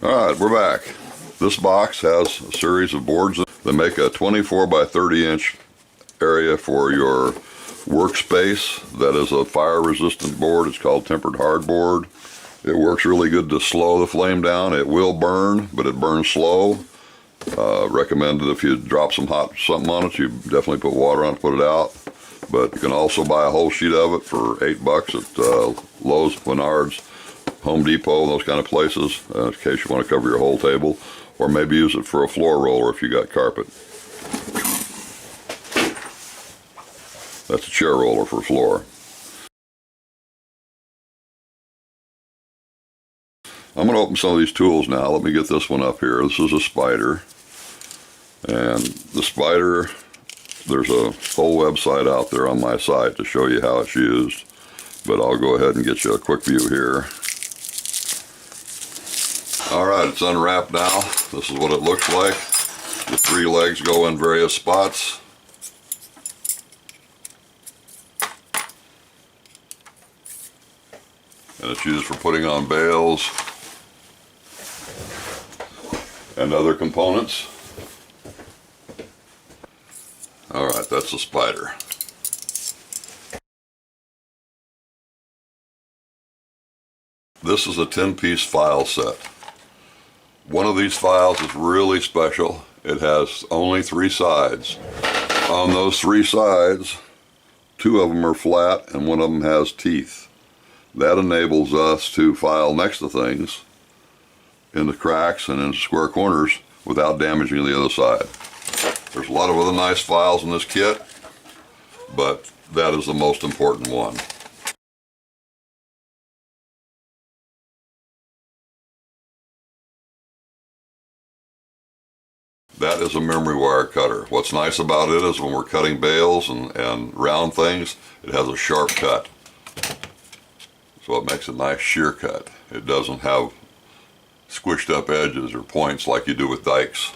Alright, we're back. This box has a series of boards that make a 24 by 30 inch area for your workspace. That is a fire resistant board. It's called tempered hardboard. It works really good to slow the flame down. It will burn, but it burns slow. Recommended if you drop some hot something on it, you definitely put water on it to put it out. But you can also buy a whole sheet of it for $8 at Lowe's, Menards, Home Depot, those kind of places, in case you want to cover your whole table, or maybe use it for a floor roller if you got carpet. That's a chair roller for floor. I'm going to open some of these tools now. Let me get this one up here. This is a spider, and the spider, there's a whole website out there on my site to show you how it's used, but I'll go ahead and get you a quick view here. Alright, it's unwrapped now. This is what it looks like. The three legs go in various spots. And it's used for putting on bales and other components. Alright, that's the spider. This is a 10-piece file set. One of these files is really special. It has only 3 sides. On those 3 sides, 2 of them are flat and 1 of them has teeth. That enables us to file next to things in the cracks and in square corners without damaging the other side. There's a lot of other nice files in this kit, but that is the most important one. That is a memory wire cutter. What's nice about it is when we're cutting bales and round things, it has a sharp cut. So it makes a nice shear cut. It doesn't have squished up edges or points like you do with dikes.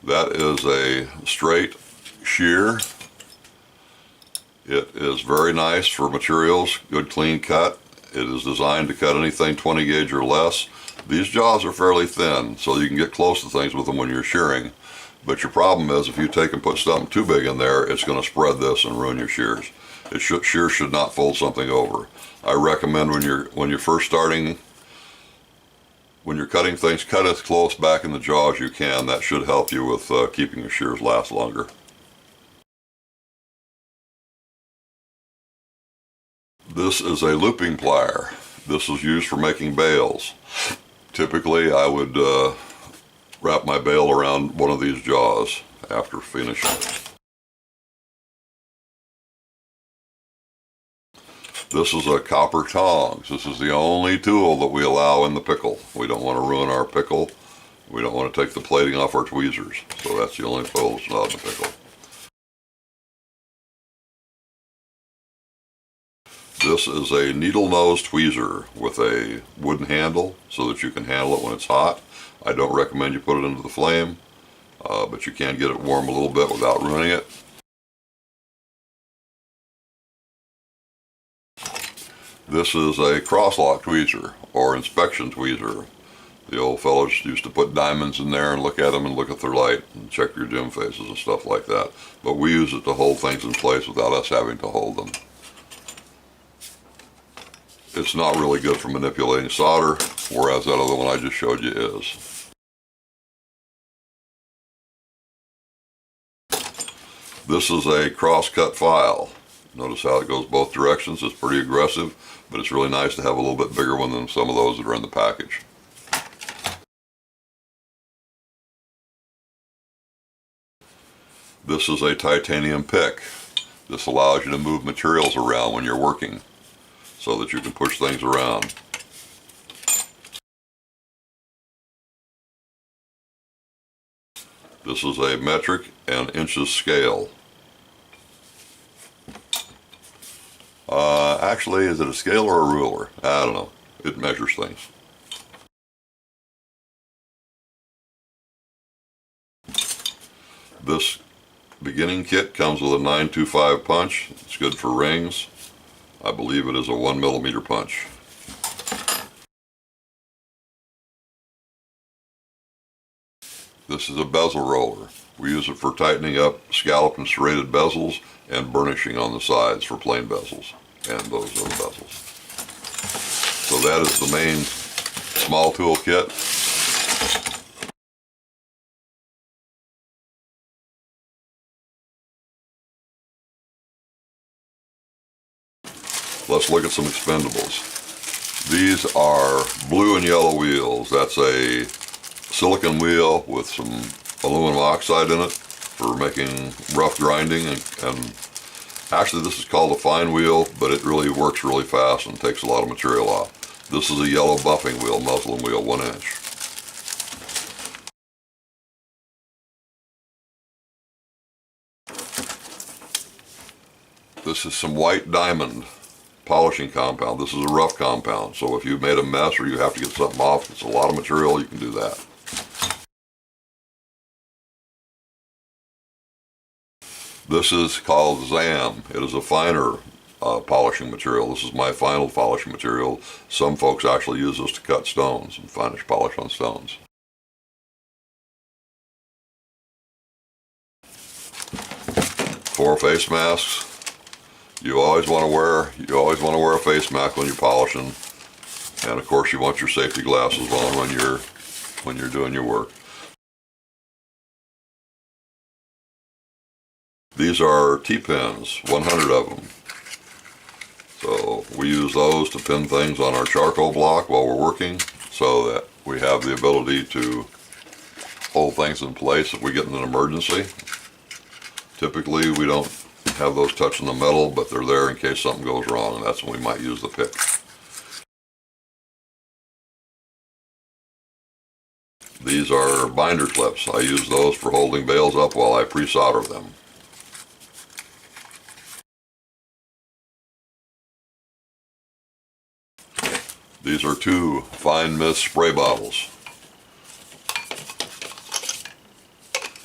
That is a straight shear. It is very nice for materials, good clean cut. It is designed to cut anything 20 gauge or less. These jaws are fairly thin, so you can get close to things with them when you're shearing. But your problem is if you take and put something too big in there, it's going to spread this and ruin your shears. Shears should not fold something over. I recommend when you're first starting, when you're cutting things, cut as close back in the jaw as you can. That should help you with keeping your shears last longer. This is a looping plier. This is used for making bales. Typically I would wrap my bale around one of these jaws after finishing. This is a copper tongs. This is the only tool that we allow in the pickle. We don't want to ruin our pickle. We don't want to take the plating off our tweezers. So that's the only tool that's not in the pickle. This is a needle nose tweezer with a wooden handle so that you can handle it when it's hot. I don't recommend you put it into the flame, but you can get it warm a little bit without ruining it. This is a crosslock tweezer or inspection tweezer. The old fellows used to put diamonds in there and look at them and look at their light and check your gem faces and stuff like that. But we use it to hold things in place without us having to hold them. It's not really good for manipulating solder, whereas that other one I just showed you is. This is a cross-cut file. Notice how it goes both directions. It's pretty aggressive, but it's really nice to have a little bit bigger one than some of those that are in the package. This is a titanium pick. This allows you to move materials around when you're working, so that you can push things around. This is a metric and inches scale. Actually, is it a scale or a ruler? I don't know. It measures things. This beginning kit comes with a 925 punch. It's good for rings. I believe it is a 1mm punch. This is a bezel roller. We use it for tightening up scalloped and serrated bezels and burnishing on the sides for plain bezels and those other bezels. So that is the main small tool kit. Let's look at some expendables. These are blue and yellow wheels. That's a silicon wheel with some aluminum oxide in it for making rough grinding, and actually this is called a fine wheel, but it really works really fast and takes a lot of material off. This is a yellow buffing wheel, muslin wheel, 1 inch. This is some white diamond polishing compound. This is a rough compound, so if you've made a mess or you have to get something off, it's a lot of material, you can do that. This is called Zam. It is a finer polishing material. This is my final polishing material. Some folks actually use this to cut stones and finish polish on stones. For face masks, you always want to wear a face mask when you're polishing, and of course you want your safety glasses on when you're doing your work. These are T-pins, 100 of them. So we use those to pin things on our charcoal block while we're working, so that we have the ability to hold things in place if we get in an emergency. Typically we don't have those touching the metal, but they're there in case something goes wrong, and that's when we might use the pick. These are binder clips. I use those for holding bales up while I pre-solder them. These are 2 fine mist spray bottles.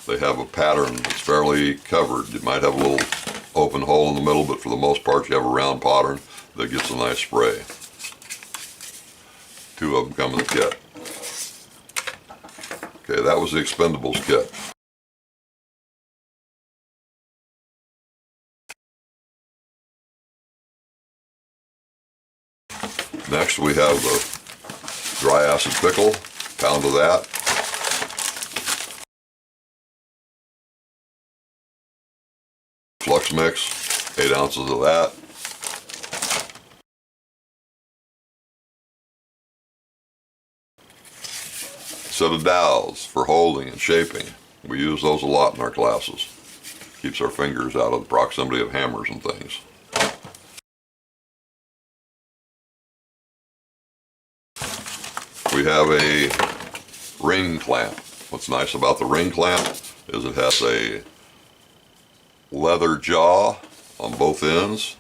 They have a pattern that's fairly covered. You might have a little open hole in the middle, but for the most part you have a round pattern that gets a nice spray. 2 of them come in the kit. Okay, that was the Expendables kit. Next we have the dry acid pickle, pound of that. Flux mix, 8 ounces of that. Set of dowels for holding and shaping. We use those a lot in our classes. Keeps our fingers out of the proximity of hammers and things. We have a ring clamp. What's nice about the ring clamp is it has a leather jaw on both ends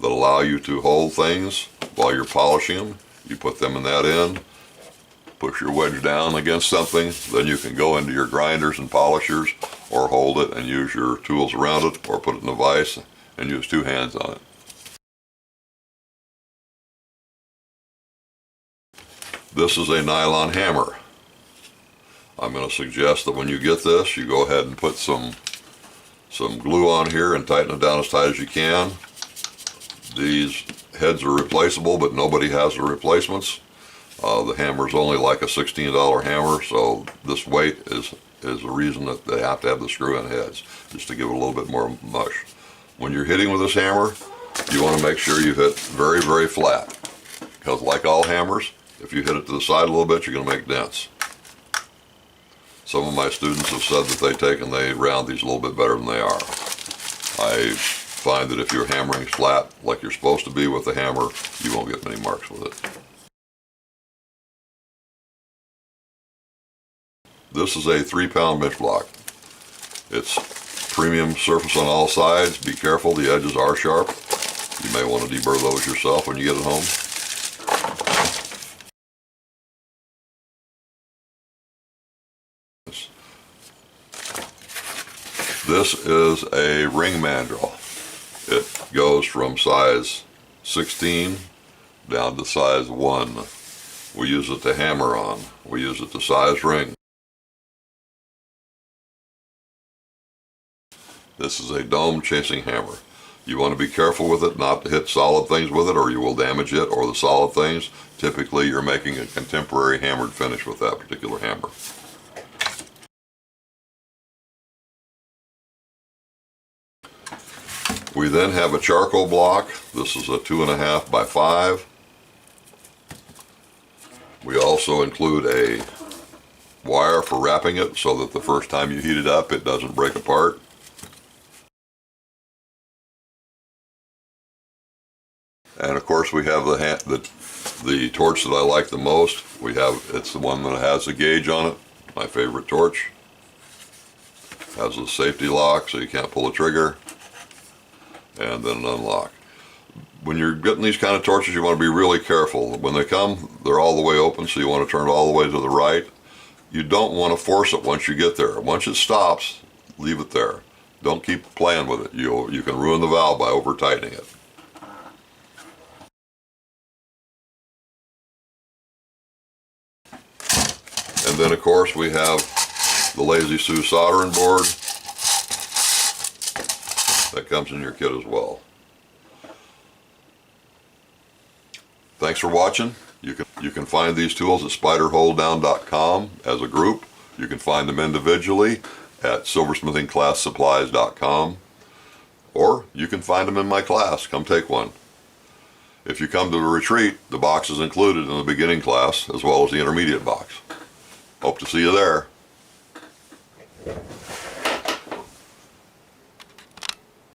that allow you to hold things while you're polishing them. You put them in that end, push your wedge down against something, then you can go into your grinders and polishers, or hold it and use your tools around it, or put it in a vise and use 2 hands on it. This is a nylon hammer. I'm going to suggest that when you get this, you go ahead and put some glue on here and tighten it down as tight as you can. These heads are replaceable, but nobody has the replacements. The hammer is only like a $16 hammer, so this weight is the reason that they have to have the screw-in heads, just to give it a little bit more mush. When you're hitting with this hammer, you want to make sure you hit very, very flat, because like all hammers, if you hit it to the side a little bit, you're going to make dents. Some of my students have said that they take and they round these a little bit better than they are. I find that if you're hammering flat like you're supposed to be with the hammer, you won't get many marks with it. This is a 3-pound mitch block. It's premium surface on all sides. Be careful, the edges are sharp. You may want to deburr those yourself when you get it home. This is a ring mandrel. It goes from size 16 down to size 1. We use it to hammer on. We use it to size ring. This is a dome chasing hammer. You want to be careful with it not to hit solid things with it or you will damage it or the solid things. Typically you're making a contemporary hammered finish with that particular hammer. We then have a charcoal block. This is a 2.5 by 5. We also include a wire for wrapping it so that the first time you heat it up it doesn't break apart. And of course we have the torch that I like the most. It's the one that has the gauge on it, my favorite torch. Has a safety lock so you can't pull the trigger, and then an unlock. When you're getting these kind of torches you want to be really careful. When they come, they're all the way open, so you want to turn it all the way to the right. You don't want to force it once you get there. Once it stops, leave it there. Don't keep playing with it. You can ruin the valve by over tightening it. And then of course we have the Lazy Sue soldering board that comes in your kit as well. Thanks for watching. You can find these tools at spiderholedown.com as a group. You can find them individually at silversmithingclasssupplies.com, or you can find them in my class. Come take one. If you come to the retreat, the box is included in the beginning class as well as the intermediate box. Hope to see you there.